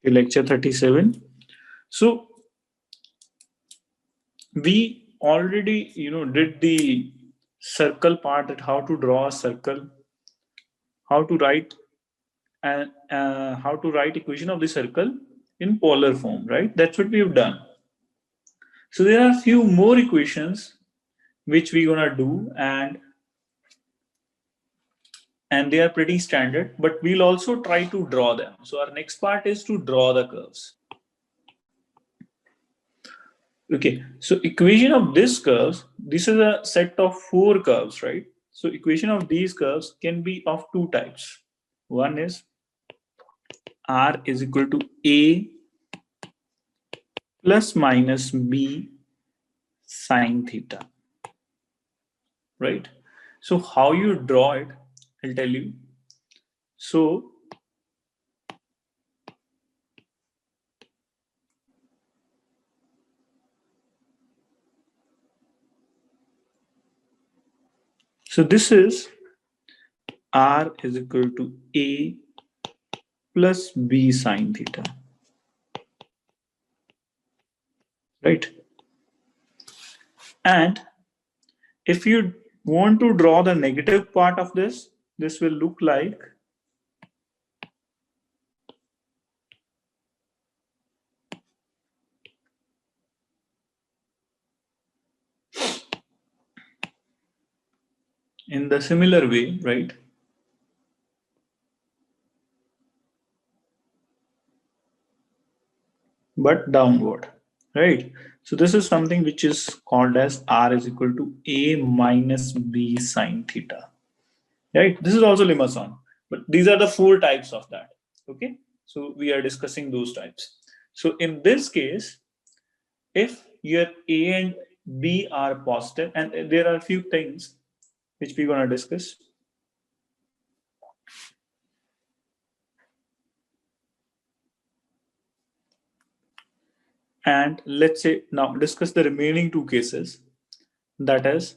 lecture 37. So we already did the circle part, that how to draw a circle, how to write and how to write equation of the circle in polar form, right? That's what we've done. So there are a few more equations which we're gonna do, and they are pretty standard, but we'll also try to draw them. So our next part is to draw the curves. Okay, so equation of this curves, this is a set of 4 curves, right? So equation of these curves can be of 2 types. One is r is equal to a plus minus b sine theta, right? So how you draw it, I'll tell you. So this is r is equal to a plus b sine theta, right? And if you want to draw the negative part of this, this will look like in the similar way, right? But downward, right? So this is something which is called as r is equal to a minus b sine theta, right? This is also Limassol, but these are the 4 types of that. Okay, so we are discussing those types. So in this case, if your a and b are positive, and there are a few things which we're going to discuss. And let's say now discuss the remaining 2 cases. That is,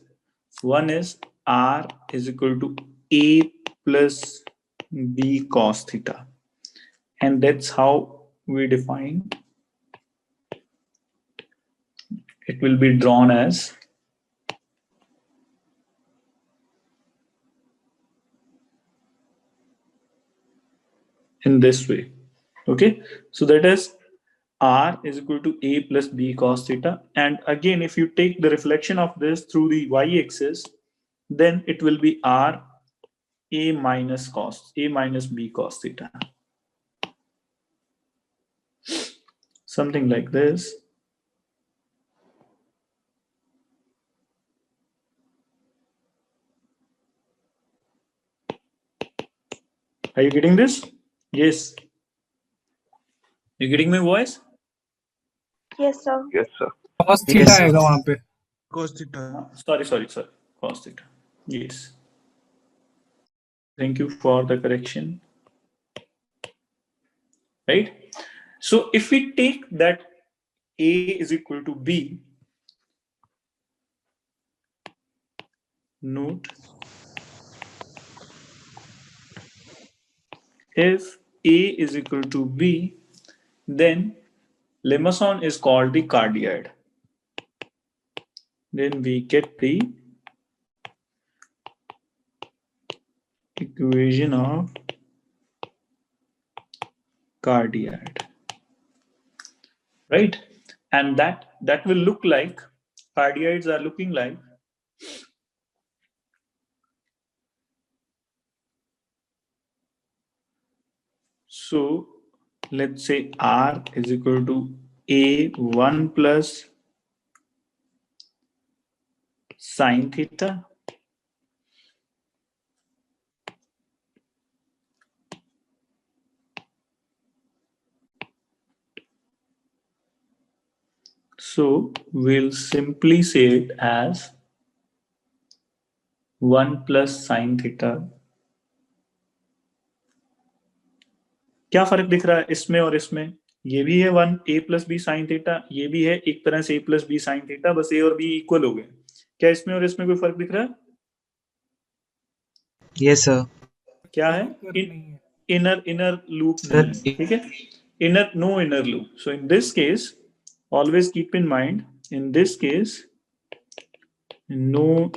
one is r is equal to a plus b cos theta, and that's how we define it. Will be drawn as in this way. Okay, so that is r is equal to a plus b cos theta, and again if you take the reflection of this through the y-axis, then it will be r a minus b cos theta, something like this. Are you getting this? Yes. You getting my voice? Yes, sir. Yes, sir. cos theta आएगा वहाँ पे. Cos theta. Sorry, cos theta. Yes. Thank you for the correction. Right? So if we take that a is equal to b, note, if a is equal to b, then Limassol is called the cardioid. Then we get the equation of cardioid, right? And that will look like, cardioids are looking like so. Let's say r is equal to a1 plus sine theta, so we'll simply say it as 1 plus sine theta. क्या फर्क दिख रहा है इसमें और इसमें? ये भी है 1 a plus b sin theta, ये भी है एक तरह से a plus b sin theta, बस a और b इक्वल हो गए. क्या इसमें और इसमें कोई फर्क दिख रहा है? Yes sir. क्या है? इनर लूप, ठीक है. no inner loop. So in this case, always keep in mind, in this case, no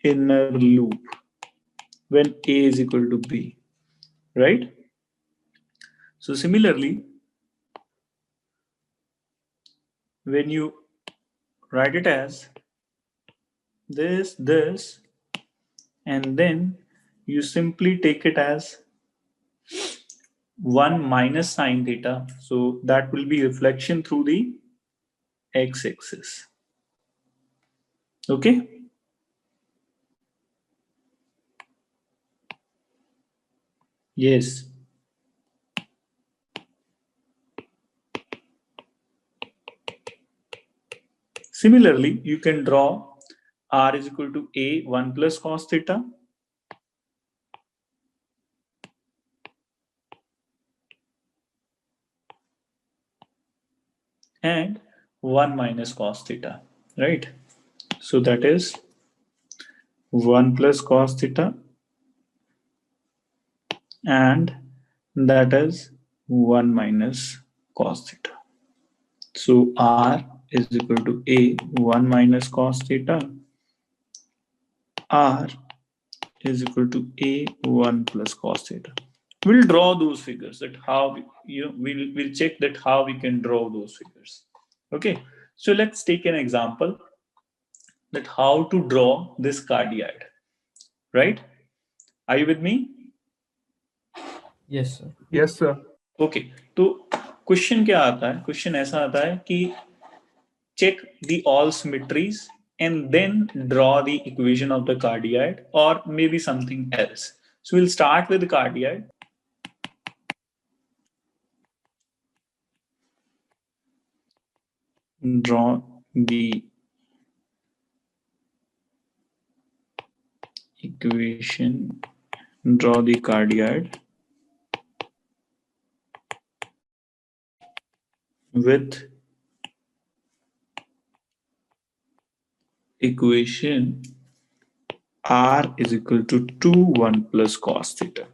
inner loop when A is equal to B, right? So similarly, when you write it as this, and then you simply take it as 1 minus sine theta. So that will be reflection through the x-axis. Okay? Yes. Similarly, you can draw r is equal to a 1 plus cos theta and 1 minus cos theta, right? So that is 1 plus cos theta and that is 1 minus cos theta. So r is equal to a 1 minus cos theta, r is equal to a 1 plus cos theta. We'll draw those figures, that how we'll check that how we can draw those figures. Okay, so let's take an example that how to draw this cardioid, right? Are you with me? Yes, sir. Yes, sir. Okay तो question क्या आता है, question ऐसा आता है कि check the all symmetries and then draw the equation of the cardioid or maybe something else. So we'll start with the cardioid. Draw the equation, draw the cardioid with equation r is equal to 2 1 plus cos theta.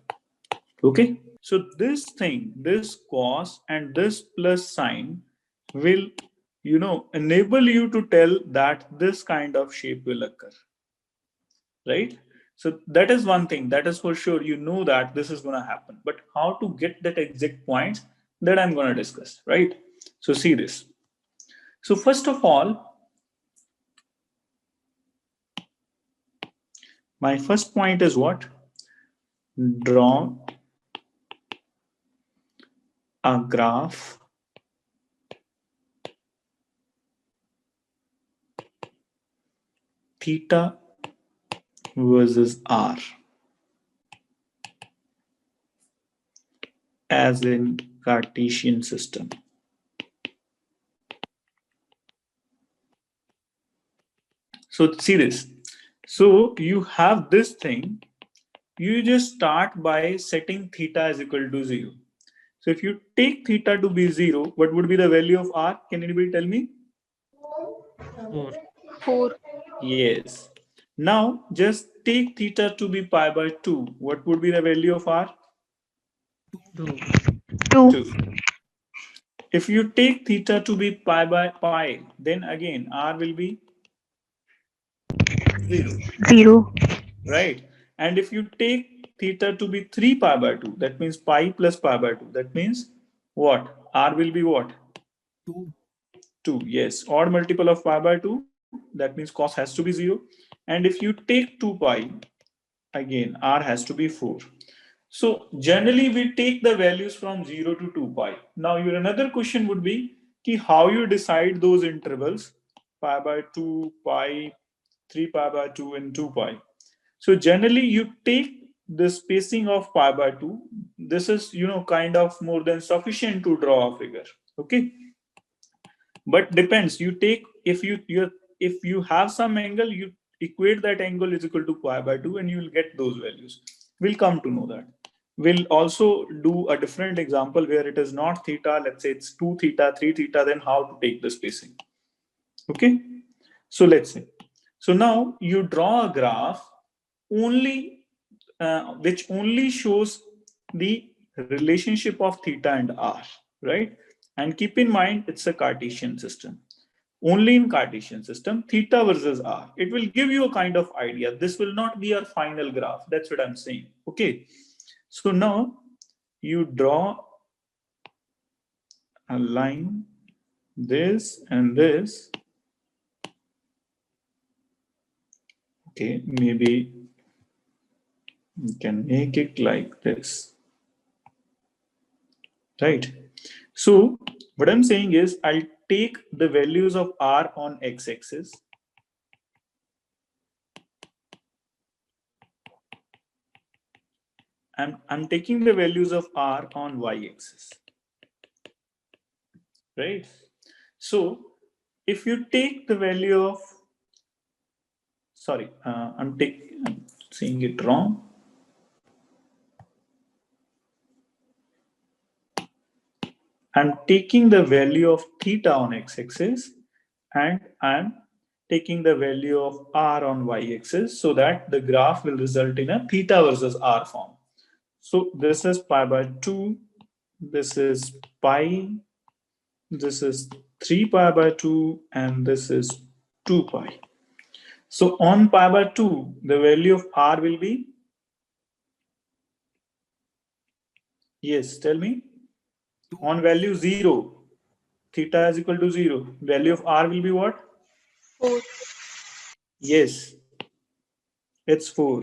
Okay, so this thing, this cos and this plus sine will enable you to tell that this kind of shape will occur, right? So that is one thing, that is for sure, that this is going to happen, but how to get that exact points, that I'm going to discuss, right? So see this. So first of all, my first point is what? Draw a graph theta versus r as in Cartesian system. So see this. So you have this thing. You just start by setting theta is equal to 0. So if you take theta to be 0, what would be the value of r? Can anybody tell me? 4. 4. Yes. Now just take theta to be pi by 2. What would be the value of r? 2. 2. If you take theta to be pi by pi, then again r will be 0. 0. Right? And if you take theta to be 3 pi by 2, that means pi plus pi by 2. That means what? R will be what? 2. 2. Yes. Odd multiple of pi by 2. That means cos has to be 0. And if you take 2 pi, again, R has to be 4. So generally we take the values from 0 to 2 pi. Now your another question would be how you decide those intervals, pi by 2, pi, 3 pi by 2 and 2 pi. So generally you take the spacing of pi by 2. This is kind of more than sufficient to draw a figure. Okay, but depends. You take, if you have some angle, you equate that angle is equal to pi by 2 and you will get those values. We'll come to know that. We'll also do a different example where it is not theta, let's say it's 2 theta, 3 theta, then how to take the spacing. Okay, so let's say, so now you draw a graph only which only shows the relationship of theta and r. right? And keep in mind, it's a Cartesian system. Only in Cartesian system, theta versus r. It will give you a kind of idea. This will not be our final graph. That's what I'm saying. Okay. So now you draw a line, this and this. Okay, maybe you can make it like this. Right. So what I'm saying is I'll take the values of r on x-axis. I'm taking the values of r on y-axis. Right. So if you take the value of, sorry, I'm saying it wrong. I'm taking the value of theta on x-axis and I'm taking the value of r on y-axis so that the graph will result in a theta versus r form. So this is pi by 2, this is pi, this is 3 pi by 2, and this is 2 pi. So on pi by 2, the value of r will be, yes, tell me. On value 0, theta is equal to 0. Value of r will be what? 4. Yes, it's 4.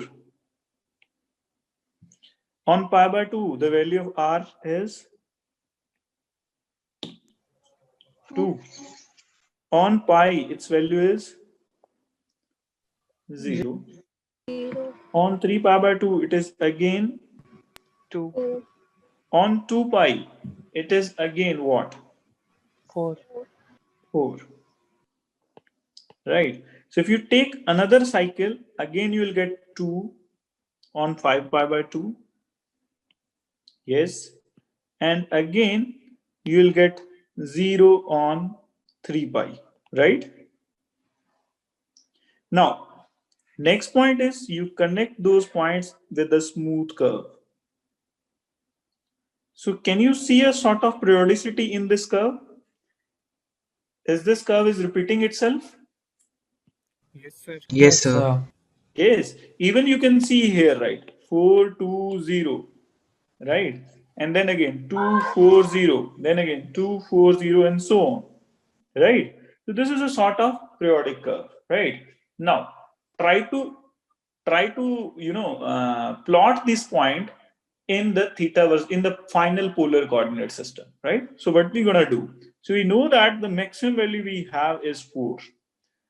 On pi by 2, the value of r is 2. On pi, its value is 0. 0. On 3 pi by 2, it is again 2, 2. on 2 pi, it is again what? 4. 4. Right. So if you take another cycle, again you will get 2 on 5 pi by 2. Yes. And again you will get 0 on 3 pi. Right. Now, next point is you connect those points with a smooth curve. So can you see a sort of periodicity in this curve? Is this curve is repeating itself? Yes, sir. Yes, sir. Yes. Even you can see here, right? 4, 2, 0, right? And then again 2, 4, 0, then again 2, 4, 0, and so on, right? So this is a sort of periodic curve, right? Now try to plot this point in the theta versus in the final polar coordinate system, right? So what we're gonna do, so we know that the maximum value we have is 4,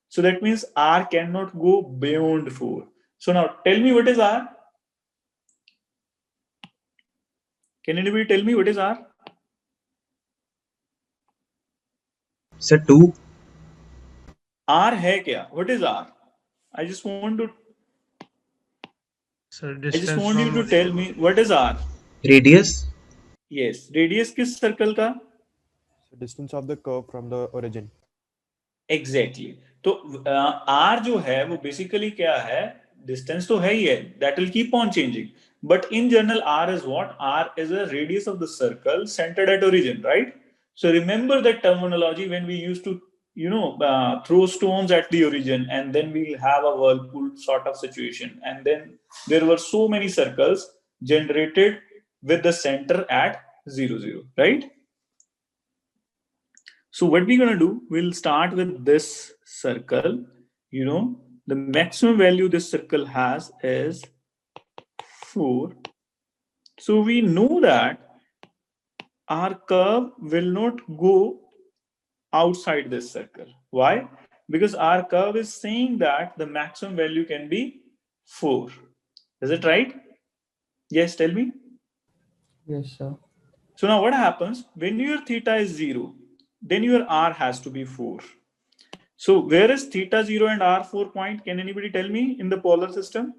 so that means r cannot go beyond 4. So now tell me what is r. Can anybody tell me what is r? Sir, 2. r है क्या? What is r? I just want Sir, you distance to from tell me what is r. Radius. Yes, radius किस circle का? So distance of the curve from the origin. Exactly. तो r जो है वो basically क्या है? Distance तो है ही है. That will keep on changing. But in general, r is what? R is a radius of the circle centered at origin, right? So remember that terminology when we used to, throw stones at the origin, and then we'll have a whirlpool sort of situation. And then there were so many circles generated with the center at 0, 0, right? So what we're going to do, we'll start with this circle. The maximum value this circle has is 4. So we know that our curve will not go outside this circle. Why? Because our curve is saying that the maximum value can be 4. Is it right? Yes, tell me. Yes, sir. So now what happens when your theta is 0, then your r has to be 4. So where is theta 0 and r 4 point? Can anybody tell me in the polar system?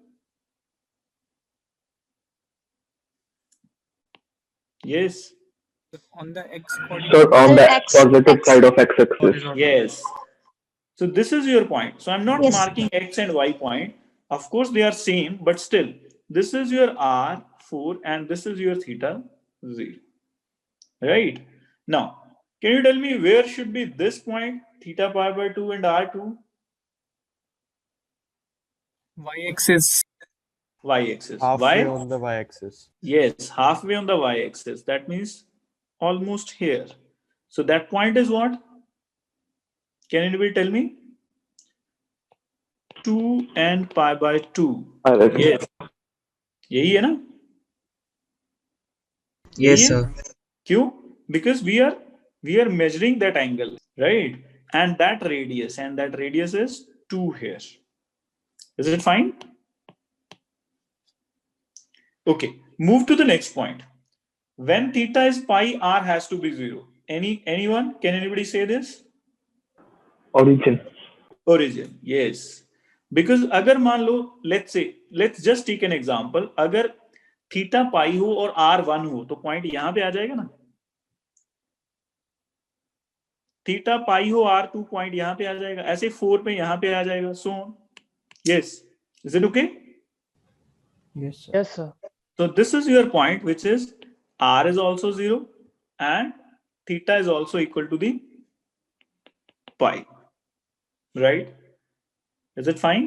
Yes. On the x So coordinate. on the X. positive side of x-axis. horizontal. Yes. So this is your point. So I'm not Yes. marking x and y point. Of course they are same, but still this is your r 4 and this is your theta 0. Right. Now, can you tell me where should be this point, theta pi by 2 and r2? Y-axis. Y-axis. Halfway Why? on the y-axis. Yes, halfway on the y-axis. That means almost here. So that point is what? Can anybody tell me? 2 and pi by 2. Yes. यही है ना? यही Yes, है? sir. क्यों? Because we are measuring that angle, right? And that radius is 2 here. Is it fine? Okay, move to the next point. When theta is pi, r has to be 0. Anyone? Can anybody say this? Origin, yes. Because अगर मान लो, let's just take an example. अगर theta pi हो और r 1 हो तो point यहां पे आ जाएगा ना. थीटा पाई हो r 2 पॉइंट यहां पे आ जाएगा. ऐसे 4 पे यहां पे आ जाएगा. So yes, is it okay? Yes, sir. Yes, sir. So this is your point, which is r is also 0 and theta is also equal to the pi, right? Is it fine?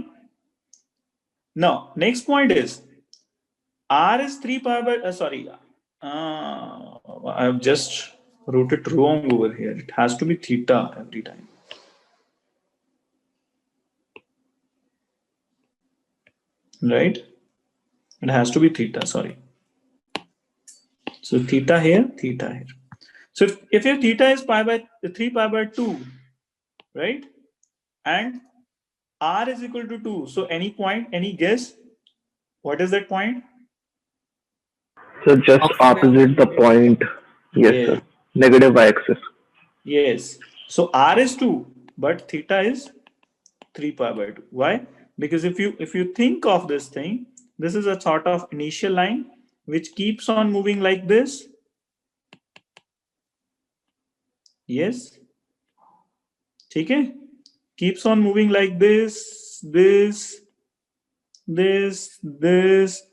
Now, next point is r is 3 pi by, sorry, I have just wrote it wrong over here. It has to be theta every time. Right? It has to be theta, sorry. So theta here, theta here. So if your theta is 3 pi by 2, right? And r is equal to 2. So any point, any guess? What is that point? So just opposite the point. Yes, Yes. sir. Negative y-axis. Yes. So r is 2, but theta is 3 pi by 2. Why? Because if you think of this thing, this is a sort of initial line which keeps on moving like this. Yes. Okay. Keeps on moving like this,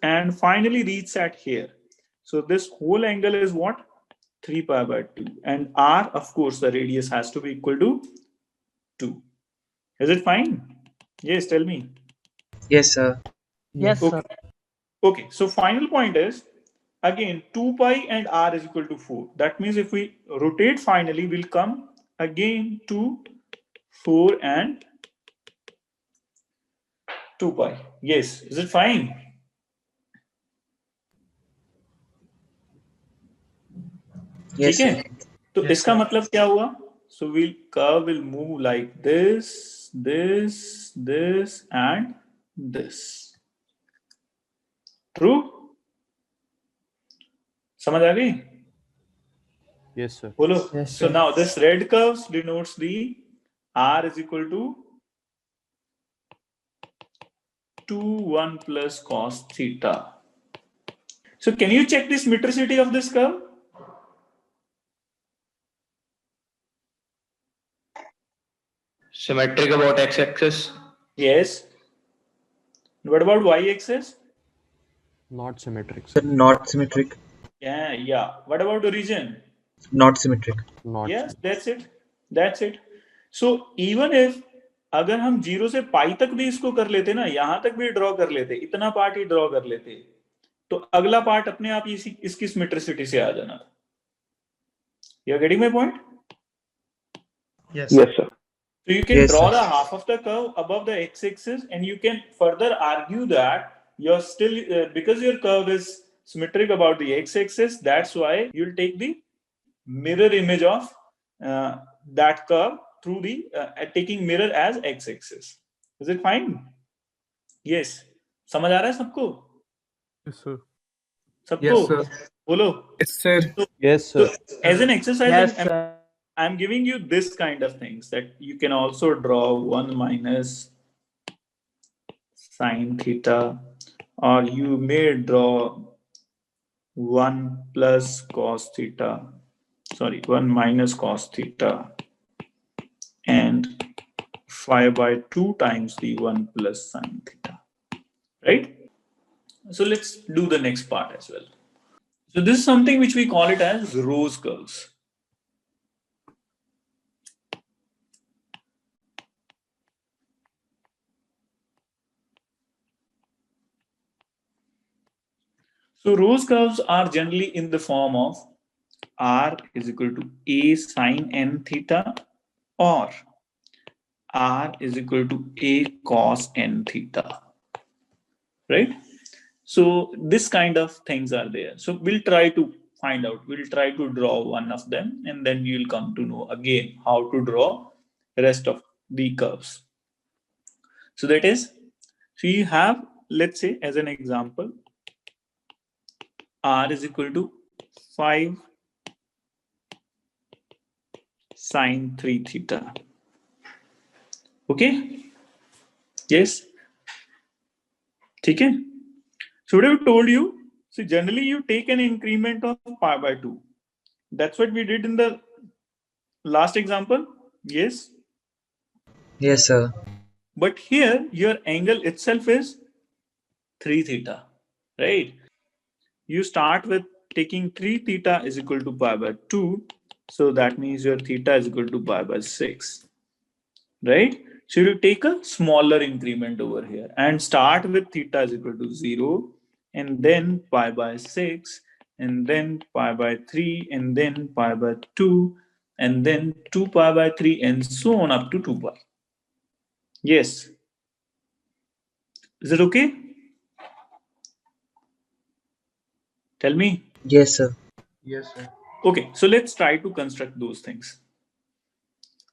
and finally reaches at here. So this whole angle is what? 3 pi by 2. And r, of course, the radius has to be equal to 2. Is it fine? Yes, tell me. Yes, sir. Yes, sir. Okay, so final point is, again, 2 pi and r is equal to 4. That means if we rotate finally, we'll come again to 4 and 2 pi. Yes, is it fine? Yes, ठीक है? sir. तो Yes, इसका sir. मतलब क्या हुआ? So curve will move like this, and this. True? समझ आ गई? Yes, sir. बोलो. Yes, So sir. now this red curve denotes the r is equal to 2 1 plus cos theta. So can you check this metricity of this curve? Symmetric about x-axis. Yes. What about y-axis? Not symmetric, Sir, sir. not symmetric. Yeah. What about origin? Not symmetric. Not Yes, symmetric. that's it. So even if अगर हम 0 से पाई तक भी इसको कर लेते ना, यहां तक भी ड्रॉ कर लेते, इतना पार्ट ही ड्रॉ कर लेते, तो अगला पार्ट अपने आप इसकी सिमेट्रिसिटी से आ जाना था. You are getting my point? Yes. Yes, sir. So you can Yes, draw sir. the half of the curve above the x-axis, and you can further argue that you're still because your curve is symmetric about the x-axis. That's why you'll take the mirror image of that curve through the taking mirror as x-axis. Is it fine? Yes. समझ आ रहा है सबको? Yes, sir. सबको? Yes, sir. बोलो. Yes, sir. Yes, So sir. as an exercise, Yes, sir. I'm giving you this kind of things that you can also draw 1 minus sine theta, or you may draw 1 plus cos theta, 1 minus cos theta, and 5 by 2 times the 1 plus sine theta, right? So let's do the next part as well. So this is something which we call it as rose curves. So rose curves are generally in the form of r is equal to a sine n theta or r is equal to a cos n theta, right? So this kind of things are there. So we'll try to find out. We'll try to draw one of them, and then you'll come to know again how to draw the rest of the curves. So that is, so you have, let's say as an example, r is equal to 5 sine 3 theta. Okay? Yes? Okay? So what I've told you, so generally you take an increment of pi by 2. That's what we did in the last example. Yes? Yes, sir. But here your angle itself is 3 theta, right? You start with taking 3 theta is equal to pi by 2. So that means your theta is equal to pi by 6, right? So you take a smaller increment over here and start with theta is equal to 0 and then pi by 6 and then pi by 3 and then pi by 2 and then 2 pi by 3 and so on up to 2 pi. Yes. Is it okay? Tell me. Yes, sir. Yes, sir. Okay, so let's try to construct those things.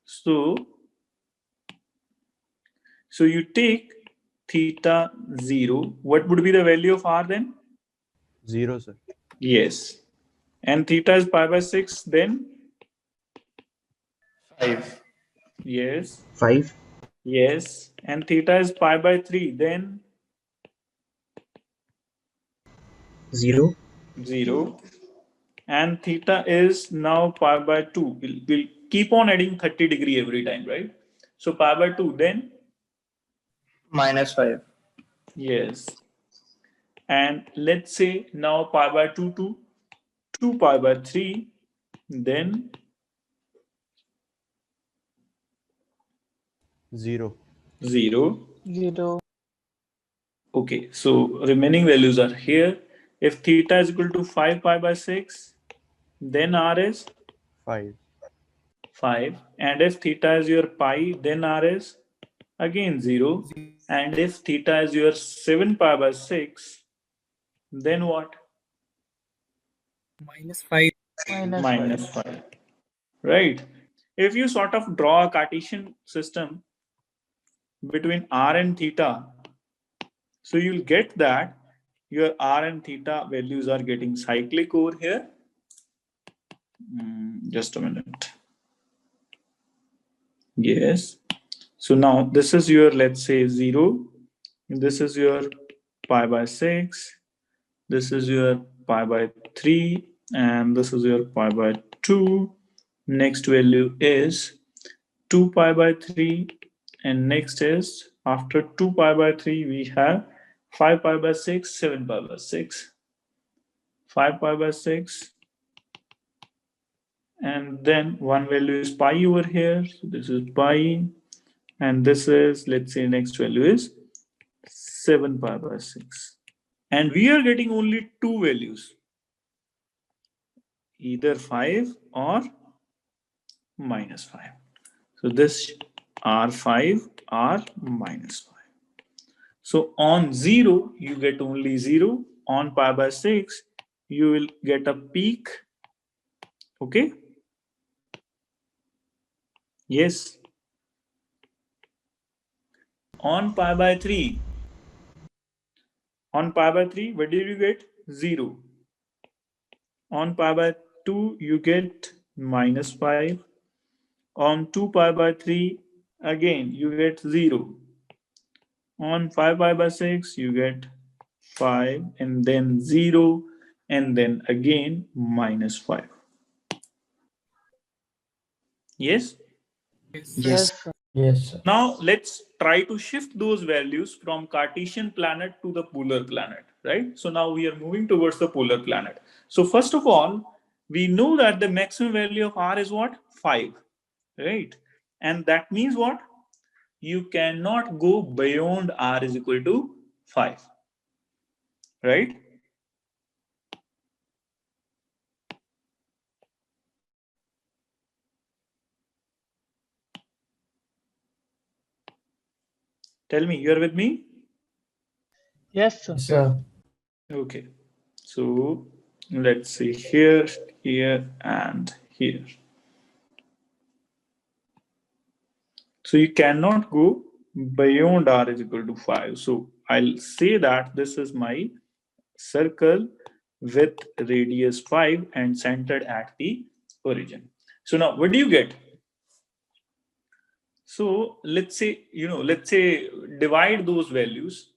So you take theta 0. What would be the value of r then? 0, sir. Yes. And theta is pi by 6, then? 5. Yes. 5. Yes. And theta is pi by 3, then? 0. 0. And theta is now pi by 2. We'll keep on adding 30 degree every time, right? So pi by 2, then? -5. Yes. And let's say now pi by 2 to 2 pi by 3, then 0. 0. 0. Okay, so remaining values are here. If theta is equal to 5 pi by 6, then r is 5. 5. And if theta is your pi, then r is again 0. And if theta is your 7 pi by 6, then what? -5. Minus 5. Right? If you sort of draw a Cartesian system between r and theta, so you'll get that your r and theta values are getting cyclic over here. Just a minute. Yes. So now this is your, let's say 0. This is your pi by 6. This is your pi by 3. And this is your pi by 2. Next value is 2 pi by 3. And next is after 2 pi by 3, we have 5 pi by 6, 7 pi by 6. 5 pi by 6. And then one value is pi over here. So this is pi. And this is, let's say next value is 7 pi by 6. And we are getting only two values, either 5 or -5. So this R5 or -5. So on 0, you get only 0. On pi by 6, you will get a peak. Okay? Yes. On pi by 3, what did you get? 0. On pi by 2, you get -5. On 2 pi by 3, again, you get 0. On 5 pi by 6, you get 5 and then 0 and then again -5. Yes? Yes. Yes. Now let's try to shift those values from Cartesian planet to the polar planet, right? So now we are moving towards the polar planet. So first of all, we know that the maximum value of r is what? 5, right? And that means what? You cannot go beyond r is equal to 5, right? Tell me, you're with me? Yes, sir. Sir. Okay. So let's see here, here, and here. So you cannot go beyond r is equal to 5. So I'll say that this is my circle with radius 5 and centered at the origin. So now what do you get? So let's say, let's say divide those values.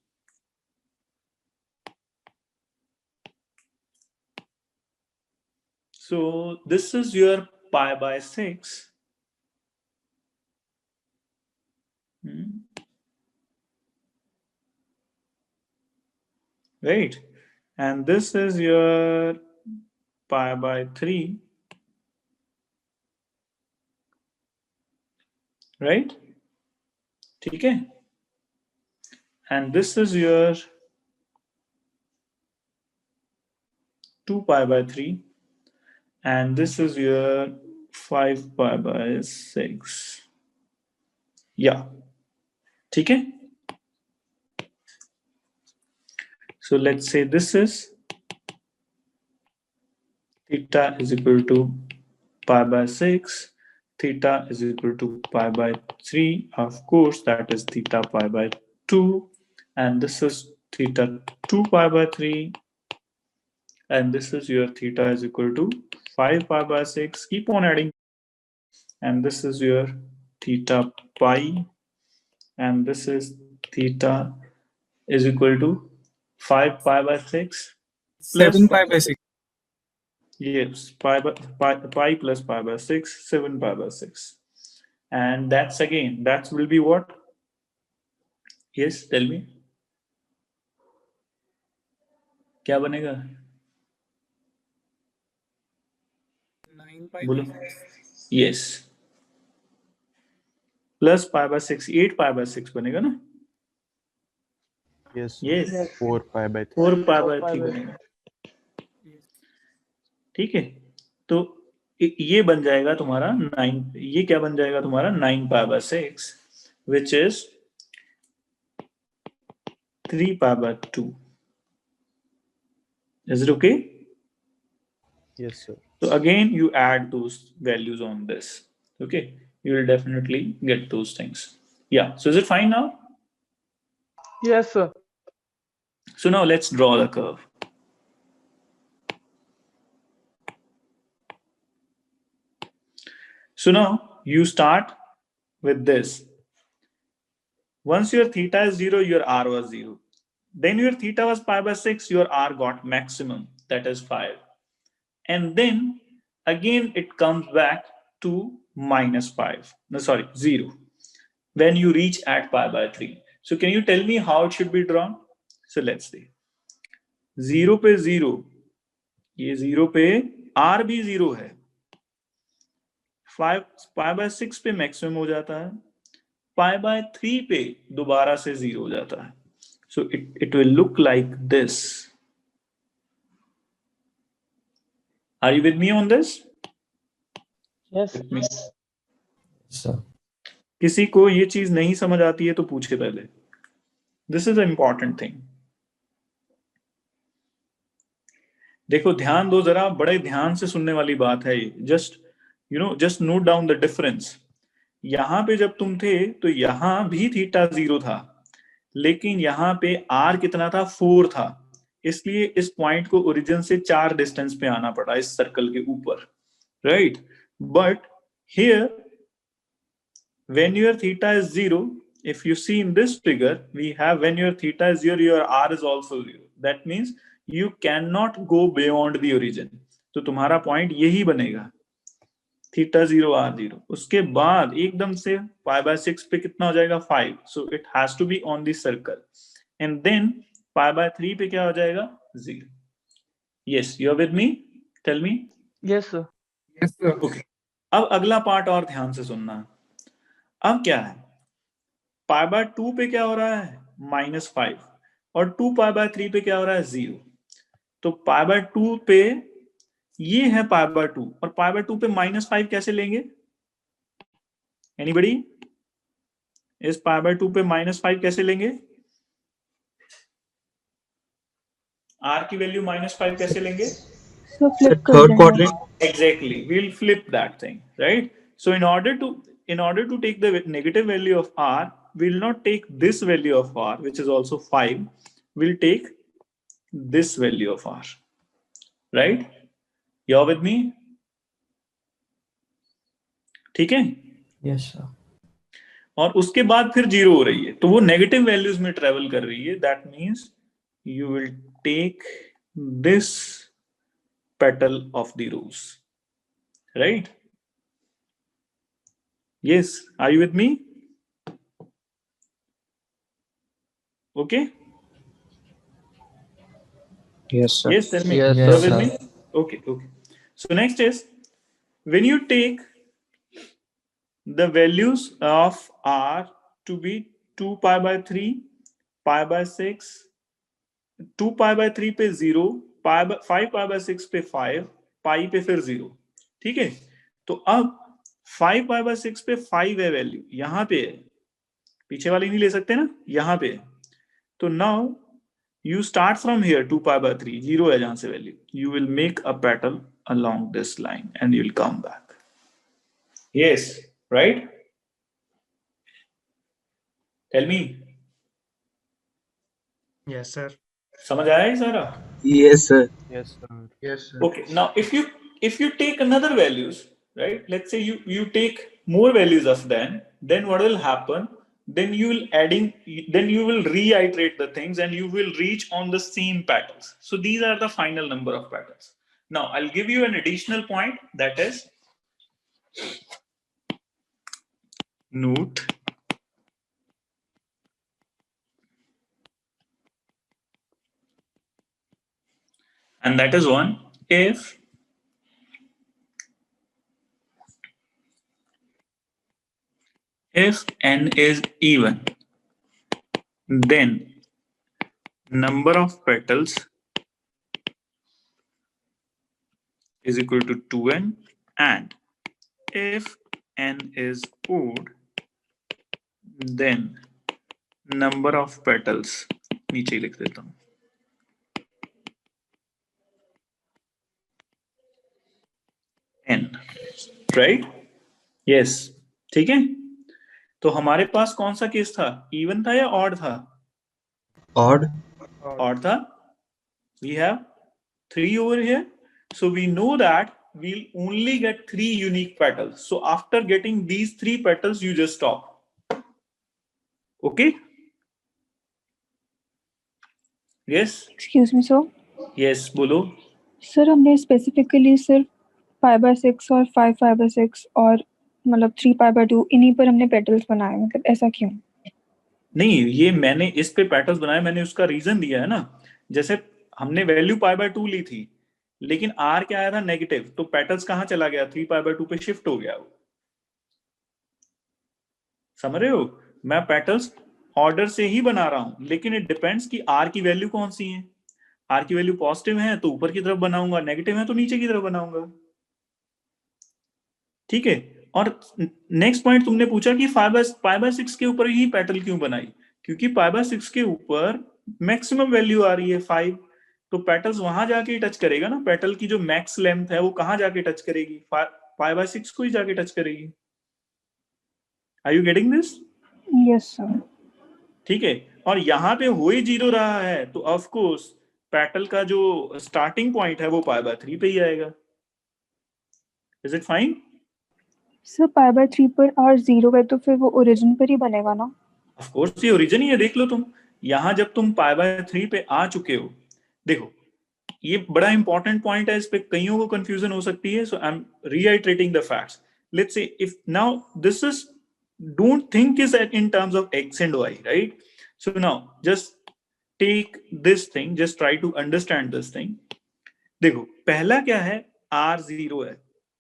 So this is your pi by 6. Right? And this is your pi by 3. Right? Okay. And this is your 2 pi by 3. And this is your 5 pi by 6. Yeah. Okay. So let's say this is theta is equal to pi by 6. Theta is equal to pi by 3. Of course, that is theta pi by 2. And this is theta 2 pi by 3. And this is your theta is equal to 5 pi by 6. Keep on adding. And this is your theta pi. And this is theta is equal to 5 pi by 6 plus 7 pi by 6. yes, pi plus pi by 6, 7 pi by 6. And that's again, that will be what? Yes, tell me. क्या बनेगा? 9 pi बोलो. by 6. Yes. Plus pi by 6, 8 pi by 6 बनेगा ना? Yes, sir. Yes. 4 pi by 3. 4 pi by 3 बनेगा. Yes. ठीक है. तो ये बन जाएगा तुम्हारा 9. ये क्या बन जाएगा तुम्हारा 9 pi by 6, which is 3 pi by 2. Is it okay? Yes, sir. So again, you add those values on this. Okay, you will definitely get those things. Yeah. So is it fine now? Yes, sir. So now let's draw the curve. So now you start with this. Once your theta is 0, your r was 0. Then your theta was pi by 6, your r got maximum, that is 5. And then again it comes back to minus 5. No, sorry, 0. When you reach at pi by 3. So can you tell me how it should be drawn? So let's see. 0 पे 0, ये 0 पे r भी 0 है. 5 pi by 6 पे maximum हो जाता है. pi by 3 पे दोबारा से 0 हो जाता है. So it will look like this. Are you with me on this? Yes. With me. Sir. किसी को ये चीज नहीं समझ आती है तो पूछे पहले. This is an important thing. देखो ध्यान दो जरा, बड़े ध्यान से सुनने वाली बात है ये. Just note down the difference. यहां पे जब तुम थे तो यहां भी थीटा 0 था, लेकिन यहां पे r कितना था? 4 था. इसलिए इस पॉइंट को ओरिजिन से 4 डिस्टेंस पे आना पड़ा इस सर्कल के ऊपर. Right? But here when your theta is 0, if you see in this figure, we have when your theta is 0, your r is also 0. That means you cannot go beyond the origin. तो तुम्हारा point यही बनेगा, theta 0 r 0. उसके बाद एकदम से pi by 6 पे कितना हो जाएगा? 5. So it has to be on the circle. And then pi by 3 पे क्या हो जाएगा? 0. Yes, you are with me? Tell me. Yes, sir. Yes, sir. Okay. अब अगला पार्ट और ध्यान से सुनना. अब क्या है? पाई बाय 2 पे क्या हो रहा है? -5. और 2 पाई बाय 3 पे क्या हो रहा है? 0. तो पाई बाय 2 पे ये है पाई बाय 2, और पाई बाय 2 पे -5 कैसे लेंगे? एनीबडी? इस π/2 पे -5 कैसे लेंगे? r की वैल्यू -5 कैसे लेंगे? सर Sir, फ्लिप कर third देंगे. quadrant. Exactly, we'll flip that thing, right? So in order to take the negative value of r, we'll not take this value of r, which is also 5. We'll take this value of r, right? You're with me? ठीक है? Yes, sir. और उसके बाद फिर 0 हो रही है, तो वो नेगेटिव वैल्यूज में ट्रेवल कर रही है. That means you will take this petal of the rose, right? Yes, are you with me? Okay. Yes, sir. Yes, tell me. Yes, You're Yes, with sir. me? Okay, okay. So next is when you take the values of r to be 2 pi by 3, pi by 6, 2 pi by 3 पे 0, 5 pi by 6 पे 5, पाई पे फिर 0. ठीक है, तो अब 5 pi by 6 पे 5 है वैल्यू, यहां पे है, पीछे वाली नहीं ले सकते ना, यहां पे है. तो now you start from here 2 pi by 3, 0 है जहां से value. You will make a petal along this line and you'll come back. Yes, right? Tell me. Yes, sir. समझ आया ये सारा? Yes, sir. Yes, sir. Yes, sir. Okay, now if you take another values, right? Let's say you take more values of then what will happen? Then you will then you will reiterate the things and you will reach on the same patterns. So these are the final number of patterns. Now I'll give you an additional point, that is note and that is one, if n is even, then number of petals is equal to 2n, and if n is odd, then number of petals, नीचे लिख देता हूं, n, right? Yes, ठीक है. तो हमारे पास कौन सा केस था, इवन था या ऑड था? Odd. ऑड था. We have 3 over here, so we know that we'll only get 3 unique petals. So after getting these 3 petals, you just stop. Okay? Yes? Excuse me sir. Yes, बोलो. Sir हमने specifically सिर्फ 5/6 और 5/6 और मतलब 3/2 इन्हीं पर हमने पेटल्स बनाए, मतलब ऐसा क्यों? नहीं, ये मैंने इस पे पैटर्न्स बनाए, मैंने उसका रीजन दिया है ना. जैसे हमने वैल्यू π/2 ली थी, लेकिन r क्या आया था, नेगेटिव, तो पैटर्न्स कहां चला गया, 3π/2 पे शिफ्ट हो गया. समझ रहे हो? मैं पैटर्न्स ऑर्डर से ही बना रहा हूं, लेकिन इट डिपेंड्स कि r की वैल्यू कौन सी है. r की वैल्यू पॉजिटिव है तो ऊपर की तरफ बनाऊंगा, नेगेटिव है तो नीचे की तरफ बनाऊंगा. ठीक है. और नेक्स्ट पॉइंट तुमने पूछा कि 5/6 के ऊपर ही पैटर्न क्यों बनाई, क्योंकि 5/6 के ऊपर मैक्सिमम वैल्यू आ रही है 5, तो पेटल्स वहां जाके टच करेगा ना. पेटल की जो मैक्स लेंथ है वो कहां जाके टच करेगी, 5/6 को ही जाके टच करेगी. Are you getting this? Yes sir. ठीक है. और यहाँ पे हो ही 0 रहा है, तो ऑफ कोर्स पेटल का जो स्टार्टिंग पॉइंट है वो π/3 पे ही आएगा. Is it fine? सर π/3 पर r 0 है तो फिर वो ओरिजिन पर ही बनेगा ना? ऑफ कोर्स ये ओरिजिन ही है. देख लो तुम यहां, जब तुम π/3 पे आ चुके हो, देखो ये बड़ा इंपॉर्टेंट पॉइंट है, इस पे कईयों को कंफ्यूजन हो सकती है. So I am reiterating the facts. Let's say if now this is, don't think is that in terms of x and y, right? So now just take this thing, just try to understand this thing. देखो पहला क्या है, r0 है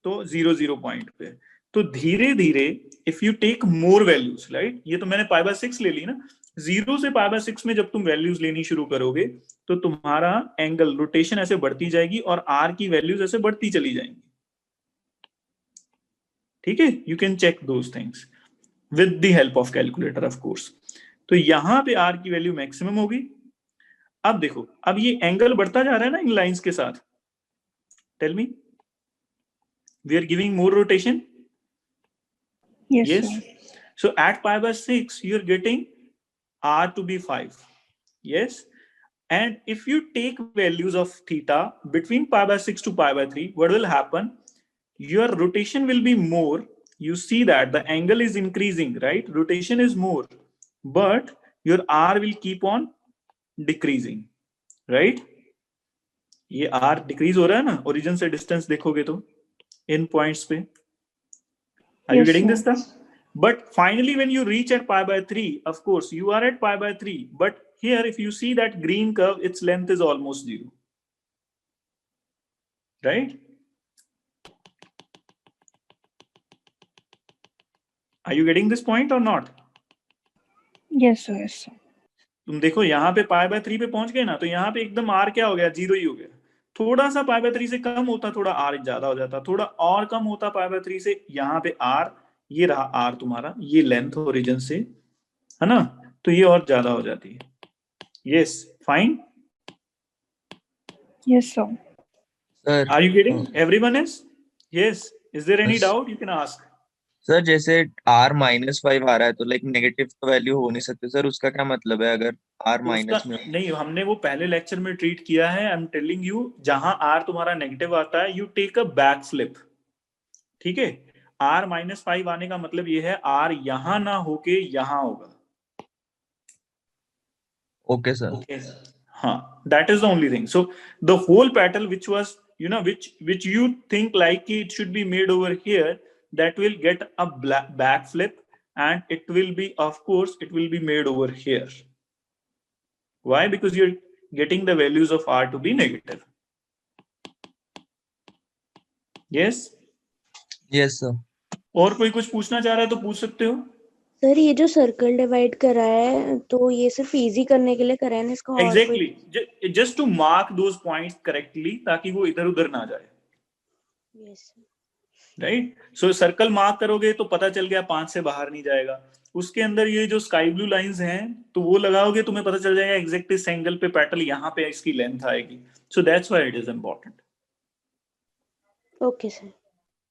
तो 0 point पे, तो धीरे धीरे if you take more values, right, ये तो मैंने π/6 ले ली ना, 0 से π/6 में जब तुम वैल्यूज लेनी शुरू करोगे तो तुम्हारा एंगल रोटेशन ऐसे बढ़ती जाएगी और r की वैल्यूज ऐसे बढ़ती चली जाएंगी. ठीक है, you can check those things. With the help of calculator of course. तो यहां पे आर की वैल्यू मैक्सिमम होगी। अब देखो, अब ये एंगल बढ़ता जा रहा है ना इन लाइंस के साथ। Tell me, we are giving more rotation. Yes, Yes. sir. So at pi by 6, you're getting r to be 5. Yes. And if you take values of theta between pi by 6 to pi by 3, what will happen? Your rotation will be more. You see that the angle is increasing, right? Rotation is more, but your r will keep on decreasing, right? ये r decrease हो रहा है ना, origin से distance देखोगे तो इन points पे। Are you Yes, getting sir. this stuff? But finally, when you reach at pi by 3, of course, you are at pi by 3. But here, if you see that green curve, its length is almost 0. Right? Are you getting this point or not? Yes, sir. Yes, sir. तुम देखो यहाँ पे pi by 3 पे पहुंच गए ना, तो यहाँ पे एकदम r क्या हो गया? 0 ही हो गया। थोड़ा सा pi by 3 से कम होता, थोड़ा r ज्यादा हो जाता, थोड़ा और कम होता pi by 3 से, यहाँ पे r, ये रहा r तुम्हारा, ये लेंथ ओरिजिन से, है ना? तो ये और ज्यादा हो जाती है। Yes, fine. Yes, sir. Sir Are you getting? Everyone is? Yes. Is there any Yes. doubt? You can ask. Sir जैसे R-5 आ रहा है तो लाइक नेगेटिव तो वैल्यू हो नहीं सकती सर, उसका क्या मतलब है अगर R तो उसका माइनस में? नहीं, हमने वो पहले लेक्चर में ट्रीट किया है। आई एम टेलिंग यू, जहां R तुम्हारा नेगेटिव आता है, you take a back flip. ठीक है? R-5 आने का मतलब ये है R यहां ना होके यहां होगा। Okay sir. हाँ, that is the only thing. So the whole pattern which was, which you think like it should be made over here, that will get a back flip, and it will be, of course, it will be made over here. Why? Because you're getting the values of R to be negative. Yes? Yes sir. और कोई कुछ पूछना चाह रहा है तो पूछ सकते हो। सर ये जो सर्कल डिवाइड करा है तो ये सिर्फ इजी करने के लिए करा है ना, इसका और कोई? Exactly. Just to mark those points correctly, ताकि वो इधर उधर ना जाए। Yes right? सो सर्कल मार्क करोगे तो पता चल गया 5 से बाहर नहीं जाएगा। उसके अंदर ये जो स्काई ब्लू लाइंस हैं, तो वो लगाओगे, तुम्हें पता चल जाएगा एग्जैक्ट इस एंगल पे पैटर्न यहाँ पे इसकी लेंथ आएगी। So that's why it is important. Okay sir.